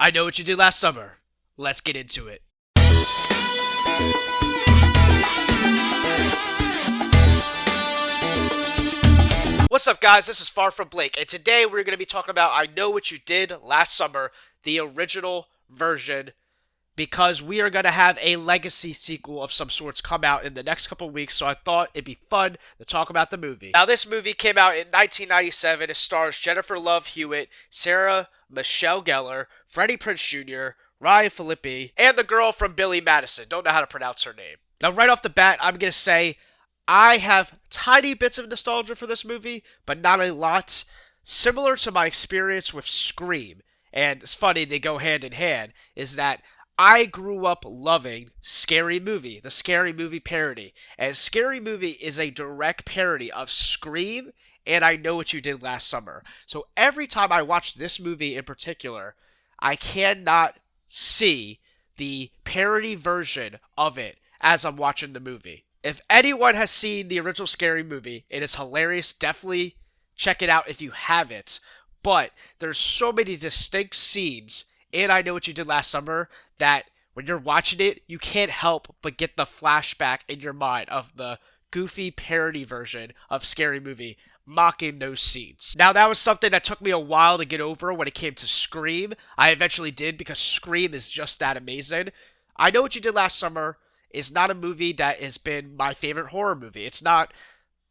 I Know What You Did Last Summer. Let's get into it. What's up, guys? This is Far From Blake, and today we're going to be talking about I Know What You Did Last Summer, the original version, because we are going to have a legacy sequel of some sorts come out in the next couple weeks, so I thought it'd be fun to talk about the movie. Now, this movie came out in 1997. It stars Jennifer Love Hewitt, Sarah Michelle Gellar, Freddie Prinze Jr., Ryan Phillippe, and the girl from Billy Madison. Don't know how to pronounce her name. Now, right off the bat, I'm going to say I have tiny bits of nostalgia for this movie, but not a lot. Similar to my experience with Scream, and it's funny, they go hand in hand, is that I grew up loving Scary Movie, the Scary Movie parody. And Scary Movie is a direct parody of Scream and I Know What You Did Last Summer. So every time I watch this movie in particular, I cannot see the parody version of it as I'm watching the movie. If anyone has seen the original Scary Movie, it is hilarious. Definitely check it out if you haven't. But there's so many distinct scenes in I Know What You Did Last Summer that when you're watching it, you can't help but get the flashback in your mind of the goofy parody version of Scary Movie mocking those scenes. Now, that was something that took me a while to get over when it came to Scream. I eventually did because Scream is just that amazing. I Know What You Did Last Summer is not a movie that has been my favorite horror movie. It's not.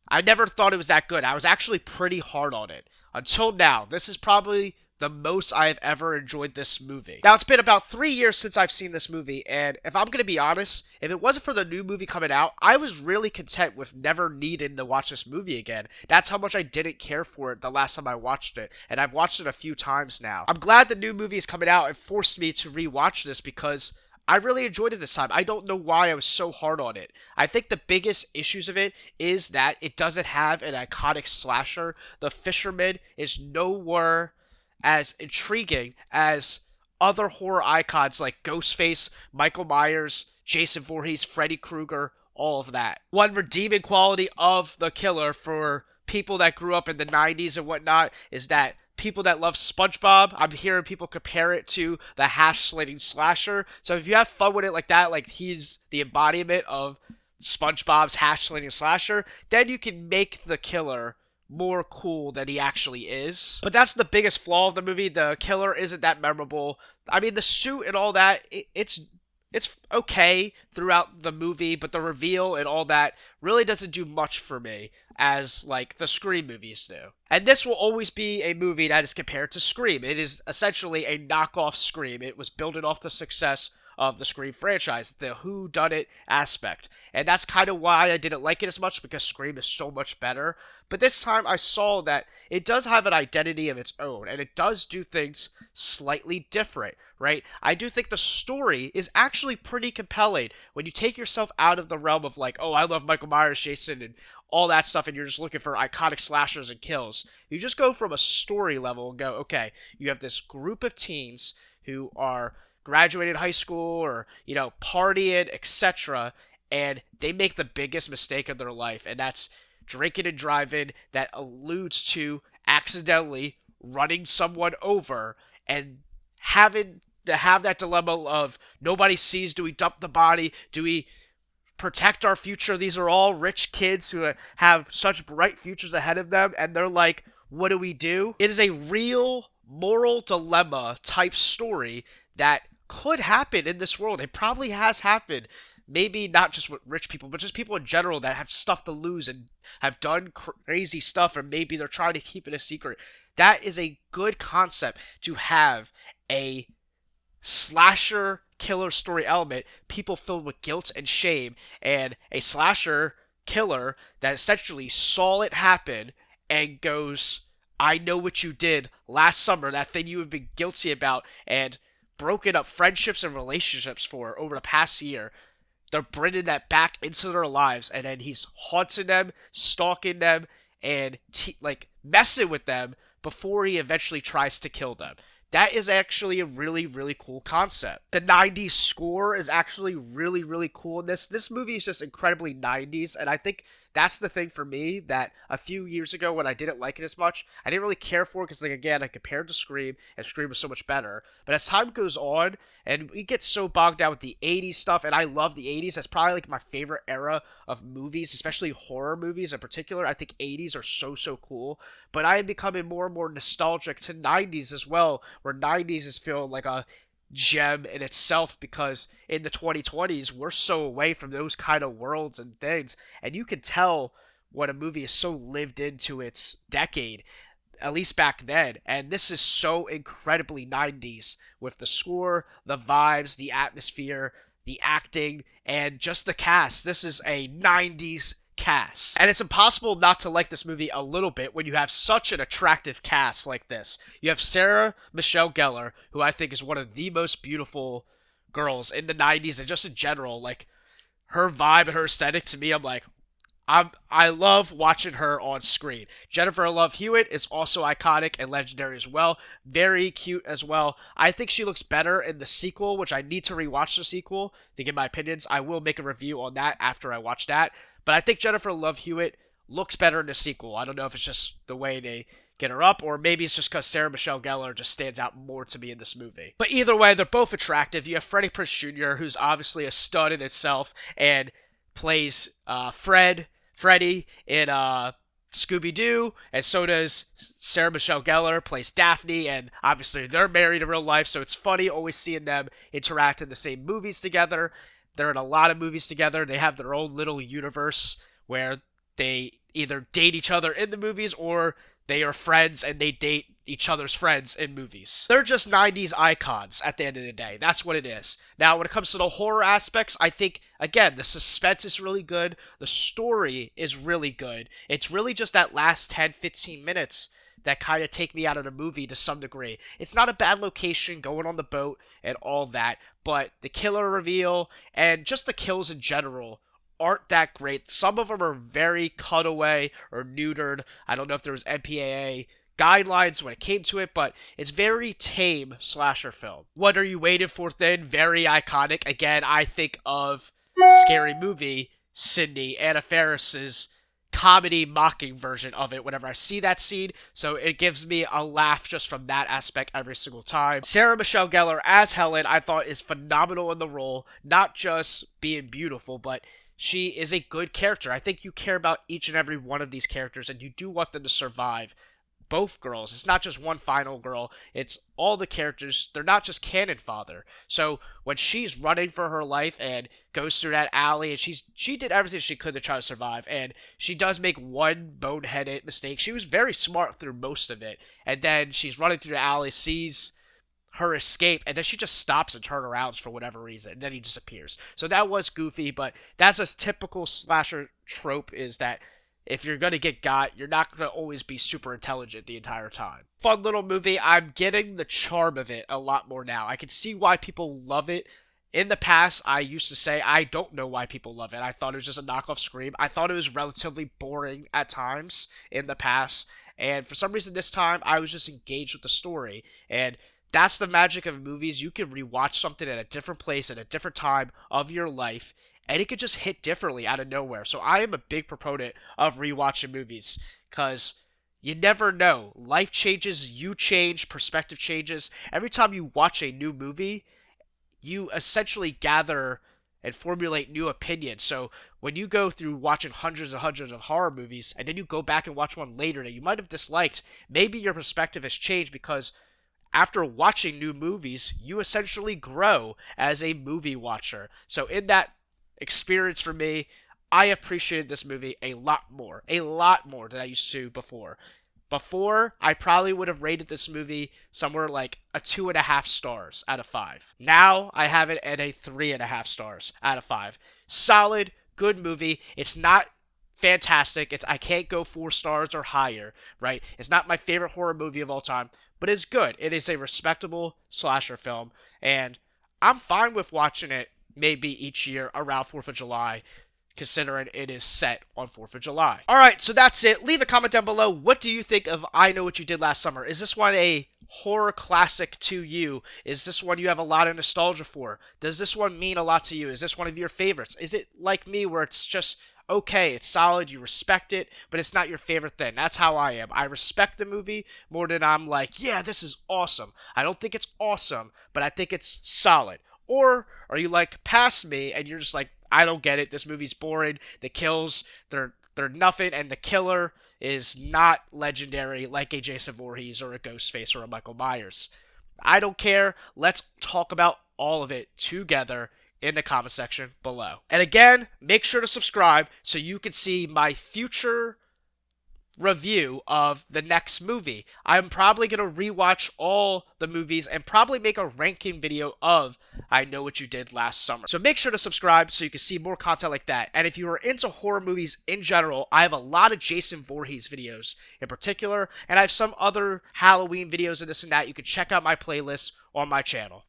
I never thought it was that good. I was actually pretty hard on it. Until now. This is probably the most I have ever enjoyed this movie. Now, it's been about 3 years since I've seen this movie, and if I'm going to be honest, if it wasn't for the new movie coming out, I was really content with never needing to watch this movie again. That's how much I didn't care for it the last time I watched it, and I've watched it a few times now. I'm glad the new movie is coming out and forced me to rewatch this because I really enjoyed it this time. I don't know why I was so hard on it. I think the biggest issues of it is that it doesn't have an iconic slasher. The Fisherman is nowhere as intriguing as other horror icons like Ghostface, Michael Myers, Jason Voorhees, Freddy Krueger, all of that. One redeeming quality of The Killer for people that grew up in the 90s and whatnot is that people that love SpongeBob, I'm hearing people compare it to the hash-slinging slasher. So if you have fun with it like that, like he's the embodiment of SpongeBob's hash-slinging slasher, then you can make The Killer more cool than he actually is. But that's the biggest flaw of the movie. The Killer isn't that memorable. I mean, the suit and all that, it's okay throughout the movie, but the reveal and all that really doesn't do much for me as like the Scream movies do. And this will always be a movie that is compared to Scream. It is essentially a knockoff Scream. It was building off the success of the Scream franchise, the whodunit aspect. And that's kind of why I didn't like it as much, because Scream is so much better. But this time I saw that it does have an identity of its own, and it does do things slightly different, right? I do think the story is actually pretty compelling when you take yourself out of the realm of like, oh, I love Michael Myers, Jason, and all that stuff, and you're just looking for iconic slashers and kills. You just go from a story level and go, okay, you have this group of teens who are graduated high school or, you know, partying, etc., and they make the biggest mistake of their life, and that's drinking and driving that alludes to accidentally running someone over and having to have that dilemma of nobody sees, do we dump the body, do we protect our future? These are all rich kids who have such bright futures ahead of them, and they're like, what do we do? It is a real moral dilemma type story that could happen in this world. It probably has happened. Maybe not just with rich people, but just people in general that have stuff to lose and have done crazy stuff, or maybe they're trying to keep it a secret. That is a good concept to have a slasher killer story element, people filled with guilt and shame, and a slasher killer that essentially saw it happen and goes, I know what you did last summer, that thing you have been guilty about and broken up friendships and relationships for over the past year. They're bringing that back into their lives, and then he's haunting them, stalking them, and messing with them before he eventually tries to kill them. That is actually a really, really cool concept. The 90s score is actually really, really cool in this. This movie is just incredibly 90s, and I think that's the thing for me that a few years ago when I didn't like it as much, I didn't really care for it because, like, again, I compared to Scream, and Scream was so much better. But as time goes on, and we get so bogged down with the 80s stuff, and I love the 80s. That's probably like my favorite era of movies, especially horror movies in particular. I think 80s are so, so cool. But I am becoming more and more nostalgic to 90s as well, where 90s is feeling like a gem in itself because in the 2020s we're so away from those kind of worlds and things, and you can tell when a movie is so lived into its decade, at least back then. And this is so incredibly 90s with the score, the vibes, the atmosphere, the acting, and just the cast. This is a 90s cast. And it's impossible not to like this movie a little bit when you have such an attractive cast like this. You have Sarah Michelle Gellar, who I think is one of the most beautiful girls in the 90s and just in general. Like, her vibe and her aesthetic, to me, I love watching her on screen. Jennifer Love Hewitt is also iconic and legendary as well. Very cute as well. I think she looks better in the sequel, which I need to rewatch the sequel to give my opinions. I will make a review on that after I watch that. But I think Jennifer Love Hewitt looks better in the sequel. I don't know if it's just the way they get her up, or maybe it's just because Sarah Michelle Gellar just stands out more to me in this movie. But either way, they're both attractive. You have Freddie Prinze Jr., who's obviously a stud in itself, and plays Freddy in Scooby-Doo, and so does Sarah Michelle Gellar, plays Daphne, and obviously they're married in real life, so it's funny always seeing them interact in the same movies together. They're in a lot of movies together. They have their own little universe where they either date each other in the movies or they are friends and they date each other's friends in movies. They're just 90s icons at the end of the day. That's what it is. Now, when it comes to the horror aspects, I think, again, the suspense is really good. The story is really good. It's really just that last 10, 15 minutes that kind of take me out of the movie to some degree. It's not a bad location, going on the boat and all that, but the killer reveal and just the kills in general aren't that great. Some of them are very cutaway or neutered. I don't know if there was MPAA guidelines when it came to it, but it's very tame slasher film. What Are You Waiting For then? Very iconic. Again, I think of Scary Movie, Sydney, Anna Faris's comedy mocking version of it whenever I see that scene, so it gives me a laugh just from that aspect every single time. Sarah Michelle Gellar as Helen, I thought, is phenomenal in the role, not just being beautiful, but she is a good character. I think you care about each and every one of these characters, and you do want them to survive. Both girls. It's not just one final girl. It's all the characters. They're not just cannon fodder. So when she's running for her life and goes through that alley, and she did everything she could to try to survive, and she does make one boneheaded mistake. She was very smart through most of it, and then she's running through the alley, sees her escape, and then she just stops and turns around for whatever reason, and then he disappears. So that was goofy, but that's a typical slasher trope, is that if you're going to get got, you're not going to always be super intelligent the entire time. Fun little movie. I'm getting the charm of it a lot more now. I can see why people love it. In the past, I used to say, I don't know why people love it. I thought it was just a knockoff Scream. I thought it was relatively boring at times in the past. And for some reason this time, I was just engaged with the story. And that's the magic of movies. You can rewatch something at a different place at a different time of your life, and it could just hit differently out of nowhere. So I am a big proponent of rewatching movies, because you never know. Life changes, you change, perspective changes. Every time you watch a new movie, you essentially gather and formulate new opinions. So when you go through watching hundreds and hundreds of horror movies, and then you go back and watch one later that you might have disliked, maybe your perspective has changed because after watching new movies, you essentially grow as a movie watcher. So in that experience for me, I appreciated this movie a lot more than I used to before. Before, I probably would have rated this movie somewhere like a 2.5 stars out of 5. Now, I have it at a 3.5 stars out of 5. Solid, good movie. It's not fantastic. I can't go 4 stars or higher, right? It's not my favorite horror movie of all time, but it's good. It is a respectable slasher film, and I'm fine with watching it maybe each year around 4th of July, considering it is set on 4th of July. Alright, so that's it. Leave a comment down below. What do you think of I Know What You Did Last Summer? Is this one a horror classic to you? Is this one you have a lot of nostalgia for? Does this one mean a lot to you? Is this one of your favorites? Is it like me where it's just okay, it's solid, you respect it, but it's not your favorite thing. That's how I am. I respect the movie more than I'm like, yeah, this is awesome. I don't think it's awesome, but I think it's solid. Or are you like past me and you're just like, I don't get it. This movie's boring. The kills, they're nothing, and the killer is not legendary like a Jason Voorhees or a Ghostface or a Michael Myers. I don't care. Let's talk about all of it together in the comment section below. And again, make sure to subscribe so you can see my future review of the next movie. I'm probably going to rewatch all the movies and probably make a ranking video of I Know What You Did Last Summer. So make sure to subscribe so you can see more content like that. And if you are into horror movies in general, I have a lot of Jason Voorhees videos in particular, and I have some other Halloween videos and this and that. You can check out my playlist on my channel.